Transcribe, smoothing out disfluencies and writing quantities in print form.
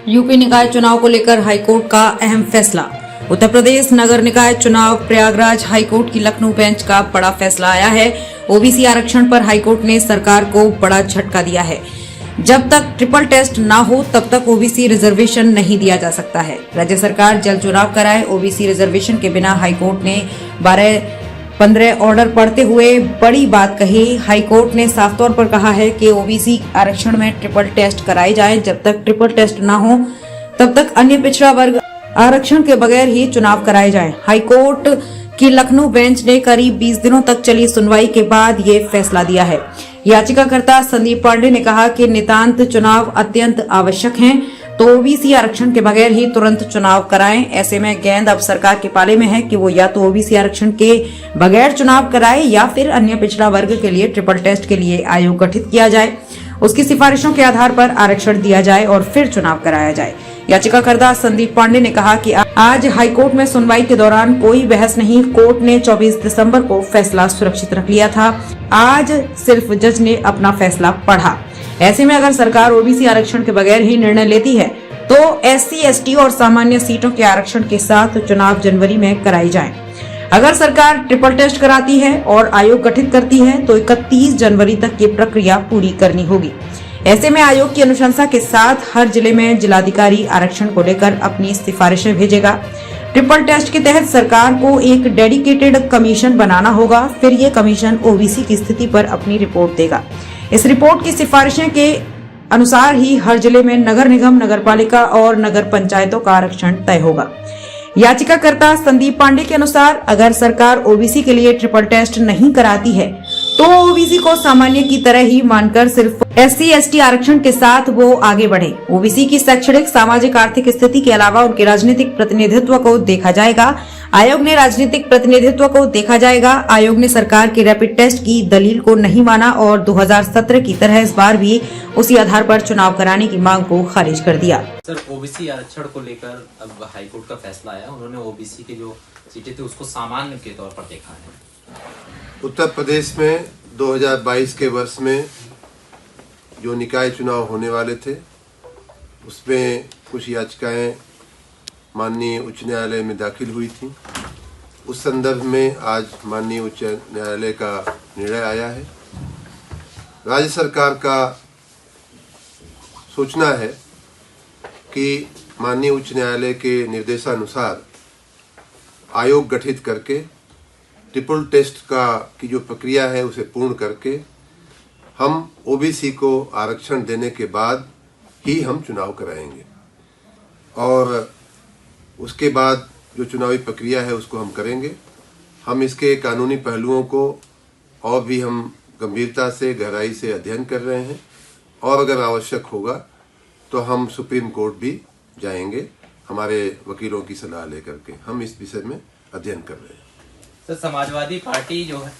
UP निकाय चुनाव को लेकर हाईकोर्ट का अहम फैसला। उत्तर प्रदेश नगर निकाय चुनाव प्रयागराज हाईकोर्ट की लखनऊ बेंच का बड़ा फैसला आया है। ओबीसी आरक्षण पर हाईकोर्ट ने सरकार को बड़ा झटका दिया है। जब तक ट्रिपल टेस्ट ना हो तब तक ओबीसी रिजर्वेशन नहीं दिया जा सकता है। राज्य सरकार जल्द चुनाव कराए, ओबीसी रिजर्वेशन के बिना हाईकोर्ट ने 12-15 ऑर्डर पढ़ते हुए बड़ी बात कही। हाईकोर्ट ने साफ तौर पर कहा है कि ओबीसी आरक्षण में ट्रिपल टेस्ट कराए जाए। जब तक ट्रिपल टेस्ट ना हो तब तक अन्य पिछड़ा वर्ग आरक्षण के बगैर ही चुनाव कराए जाए। हाईकोर्ट की लखनऊ बेंच ने करीब 20 दिनों तक चली सुनवाई के बाद ये फैसला दिया है। याचिकाकर्ता संदीप पांडे ने कहा कि नितांत चुनाव अत्यंत आवश्यक हैं, तो ओबीसी आरक्षण के बगैर ही तुरंत चुनाव कराएं। ऐसे में गेंद अब सरकार के पाले में है कि वो या तो ओबीसी आरक्षण के बगैर चुनाव कराए या फिर अन्य पिछड़ा वर्ग के लिए ट्रिपल टेस्ट के लिए आयोग गठित किया जाए, उसकी सिफारिशों के आधार पर आरक्षण दिया जाए और फिर चुनाव कराया जाए। याचिकाकर्ता संदीप पांडे ने कहा कि आज हाईकोर्ट में सुनवाई के दौरान कोई बहस नहीं। कोर्ट ने 24 दिसंबर को फैसला सुरक्षित रख लिया था। आज सिर्फ जज ने अपना फैसला पढ़ा। ऐसे में अगर सरकार ओबीसी आरक्षण के बगैर ही निर्णय लेती है तो एससी, एसटी और सामान्य सीटों के आरक्षण के साथ चुनाव जनवरी में कराई जाए। अगर सरकार ट्रिपल टेस्ट कराती है और आयोग गठित करती है तो 31 जनवरी तक ये प्रक्रिया पूरी करनी होगी। ऐसे में आयोग की अनुशंसा के साथ हर जिले में जिलाधिकारी आरक्षण को लेकर अपनी सिफारिशें भेजेगा। ट्रिपल टेस्ट के तहत सरकार को एक डेडिकेटेड कमीशन बनाना होगा। फिर ये कमीशन ओबीसी की स्थिति पर अपनी रिपोर्ट देगा। इस रिपोर्ट की सिफारिशें के अनुसार ही हर जिले में नगर निगम, नगरपालिका और नगर पंचायतों का आरक्षण तय होगा। याचिकाकर्ता संदीप पांडे के अनुसार अगर सरकार ओबीसी के लिए ट्रिपल टेस्ट नहीं कराती है तो ओबीसी को सामान्य की तरह ही मानकर सिर्फ एससी, एसटी आरक्षण के साथ वो आगे बढ़े। ओबीसी की शैक्षणिक, सामाजिक, आर्थिक स्थिति के अलावा उनके राजनीतिक प्रतिनिधित्व को देखा जाएगा। आयोग ने राजनीतिक प्रतिनिधित्व को देखा जाएगा। आयोग ने सरकार के रैपिड टेस्ट की दलील को नहीं माना और 2017 की तरह इस बार भी उसी आधार पर चुनाव कराने की मांग को खारिज कर दिया। सर, ओबीसी आरक्षण को लेकर अब हाईकोर्ट का फैसला आया। उन्होंने ओबीसी के जो सीटें थी उसको सामान्य के तौर पर देखा है। उत्तर प्रदेश में 2022 के वर्ष में जो निकाय चुनाव होने वाले थे उसमें कुछ याचिकाएं माननीय उच्च न्यायालय में दाखिल हुई थी। उस संदर्भ में आज माननीय उच्च न्यायालय का निर्णय आया है। राज्य सरकार का सोचना है कि माननीय उच्च न्यायालय के निर्देशानुसार आयोग गठित करके ट्रिपल टेस्ट की जो प्रक्रिया है उसे पूर्ण करके हम ओबीसी को आरक्षण देने के बाद ही हम चुनाव कराएंगे और उसके बाद जो चुनावी प्रक्रिया है उसको हम करेंगे। हम इसके कानूनी पहलुओं को और भी हम गंभीरता से, गहराई से अध्ययन कर रहे हैं और अगर आवश्यक होगा तो हम सुप्रीम कोर्ट भी जाएंगे हमारे वकीलों की सलाह लेकर के। हम इस विषय में अध्ययन कर रहे हैं। सर, समाजवादी पार्टी जो है